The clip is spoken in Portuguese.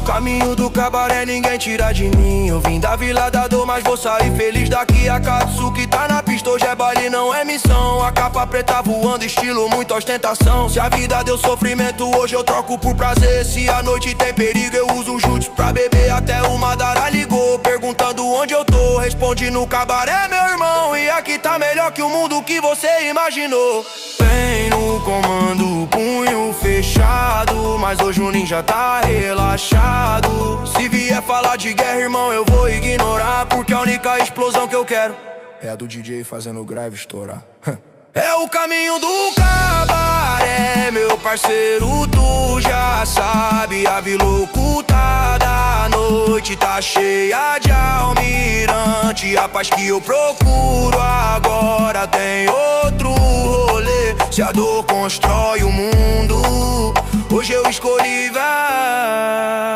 Caminho do cabaré ninguém tira de mim. Eu vim da Vila da Dor, mas vou sair feliz daqui. A Katsuki tá na pista, hoje é baile, não é missão. A capa preta voando, estilo, muita ostentação. Se a vida deu sofrimento, hoje eu troco por prazer. Se a noite tem perigo, eu uso o jutsu pra beber. Até o Madara ligou, perguntando onde eu tô. Respondi no cabaré, meu irmão, e aqui tá melhor que o mundo que você imaginou. Vem no comando, punho fechado, mas hoje o ninja tá relaxado. Se vier falar de guerra, irmão, eu vou ignorar, porque a única explosão que eu quero é a do DJ fazendo o grave estourar. É o caminho do cabaré, meu parceiro, tu já sabe. A vila ocultada, a noite tá cheia de almirante. A paz que eu procuro agora tem outro rolê. Se a dor constrói o mundo, hoje eu escolhi vai.